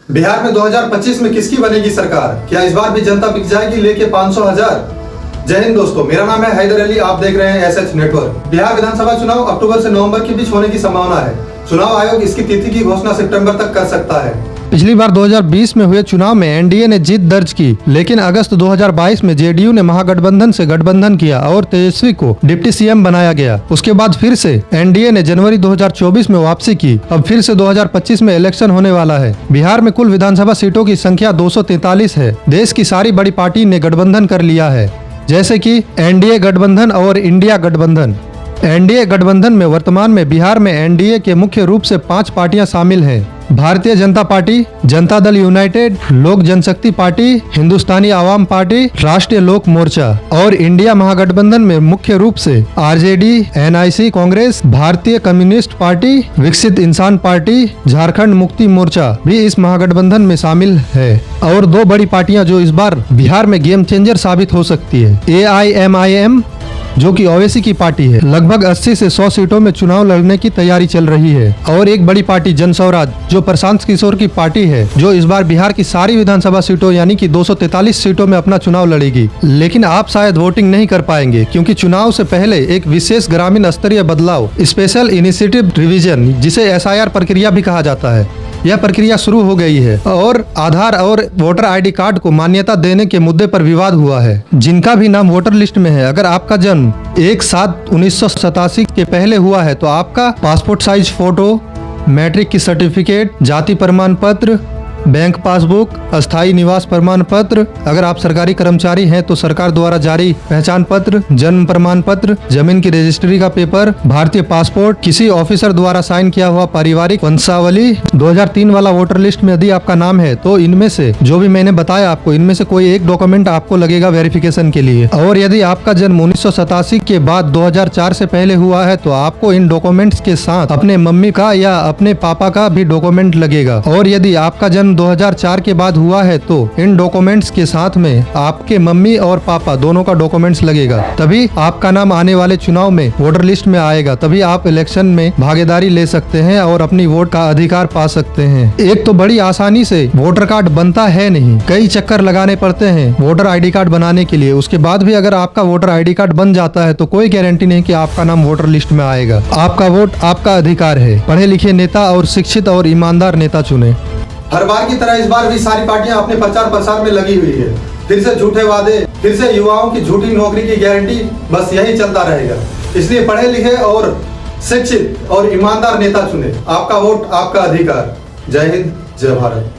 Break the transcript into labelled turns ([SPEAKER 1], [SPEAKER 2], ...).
[SPEAKER 1] बिहार में 2025 में किसकी बनेगी सरकार? क्या इस बार भी जनता बिक जाएगी लेके 500,000? जय हिंद दोस्तों, मेरा नाम है हैदर अली। आप देख रहे हैं एसएच नेटवर्क। बिहार विधानसभा चुनाव अक्टूबर से नवंबर के बीच होने की संभावना है। चुनाव आयोग इसकी तिथि की घोषणा सितंबर तक कर सकता है।
[SPEAKER 2] पिछली बार 2020 में हुए चुनाव में एनडीए ने जीत दर्ज की, लेकिन अगस्त 2022 में जेडीयू ने महागठबंधन से गठबंधन किया और तेजस्वी को डिप्टी सीएम बनाया गया। उसके बाद फिर से एनडीए ने जनवरी 2024 में वापसी की। अब फिर से 2025 में इलेक्शन होने वाला है। बिहार में कुल विधानसभा सीटों की संख्या 243 है। देश की सारी बड़ी पार्टी ने गठबंधन कर लिया है, जैसे कि एनडीए गठबंधन और इंडिया गठबंधन। एनडीए गठबंधन में वर्तमान में बिहार में एनडीए के मुख्य रूप से 5 पार्टियां शामिल हैं: भारतीय जनता पार्टी, जनता दल यूनाइटेड, लोक जनशक्ति पार्टी, हिंदुस्तानी आवाम पार्टी, राष्ट्रीय लोक मोर्चा। और इंडिया महागठबंधन में मुख्य रूप से आरजेडी, एनआईसी कांग्रेस, भारतीय कम्युनिस्ट पार्टी, विकसित इंसान पार्टी, झारखंड मुक्ति मोर्चा भी इस महागठबंधन में शामिल है। और 2 बड़ी पार्टियां जो इस बार बिहार में गेम चेंजर साबित हो सकती है: AIMIM जो कि ओवैसी की पार्टी है, लगभग 80 से 100 सीटों में चुनाव लड़ने की तैयारी चल रही है। और एक बड़ी पार्टी जनस्वराज जो प्रशांत किशोर की पार्टी है, जो इस बार बिहार की सारी विधानसभा सीटों यानी कि 243 सीटों में अपना चुनाव लड़ेगी। लेकिन आप शायद वोटिंग नहीं कर पाएंगे, क्योंकि चुनाव से पहले एक विशेष ग्रामीण स्तरीय बदलाव, स्पेशल इनिशिएटिव रिवीजन, जिसे SIR प्रक्रिया भी कहा जाता है, यह प्रक्रिया शुरू हो गई है। और आधार और वोटर आईडी कार्ड को मान्यता देने के मुद्दे पर विवाद हुआ है। जिनका भी नाम वोटर लिस्ट में है, अगर आपका जन्म 1/7/1987 के पहले हुआ है तो आपका पासपोर्ट साइज फोटो, मैट्रिक की सर्टिफिकेट, जाति प्रमाण पत्र, बैंक पासबुक, अस्थायी निवास प्रमाण पत्र, अगर आप सरकारी कर्मचारी हैं तो सरकार द्वारा जारी पहचान पत्र, जन्म प्रमाण पत्र, जमीन की रजिस्ट्री का पेपर, भारतीय पासपोर्ट, किसी ऑफिसर द्वारा साइन किया हुआ पारिवारिक वंशावली। 2003 वाला वोटर लिस्ट में यदि आपका नाम है तो इनमें से जो भी मैंने बताया आपको, इनमें से कोई एक डॉक्यूमेंट आपको लगेगा वेरिफिकेशन के लिए। और यदि आपका जन्म 1987 के बाद 2004 से पहले हुआ है तो आपको इन डॉक्यूमेंट्स के साथ अपने मम्मी का या अपने पापा का भी डॉक्यूमेंट लगेगा। और यदि आपका जन्म 2004 के बाद हुआ है तो इन डॉक्यूमेंट्स के साथ में आपके मम्मी और पापा दोनों का डॉक्यूमेंट्स लगेगा। तभी आपका नाम आने वाले चुनाव में वोटर लिस्ट में आएगा, तभी आप इलेक्शन में भागीदारी ले सकते हैं और अपनी वोट का अधिकार पा सकते हैं। एक तो बड़ी आसानी से वोटर कार्ड बनता है नहीं, कई चक्कर लगाने पड़ते हैं वोटर आईडी कार्ड बनाने के लिए। उसके बाद भी अगर आपका वोटर आईडी कार्ड बन जाता है तो कोई गारंटी नहीं कि आपका नाम वोटर लिस्ट में आएगा। आपका वोट आपका अधिकार है। पढ़े लिखे नेता और शिक्षित और ईमानदार नेता चुने।
[SPEAKER 1] हर बार की तरह इस बार भी सारी पार्टियां अपने प्रचार प्रसार में लगी हुई है। फिर से झूठे वादे, फिर से युवाओं की झूठी नौकरी की गारंटी, बस यही चलता रहेगा। इसलिए पढ़े लिखे और शिक्षित और ईमानदार नेता चुने। आपका वोट आपका अधिकार। जय हिंद, जय भारत।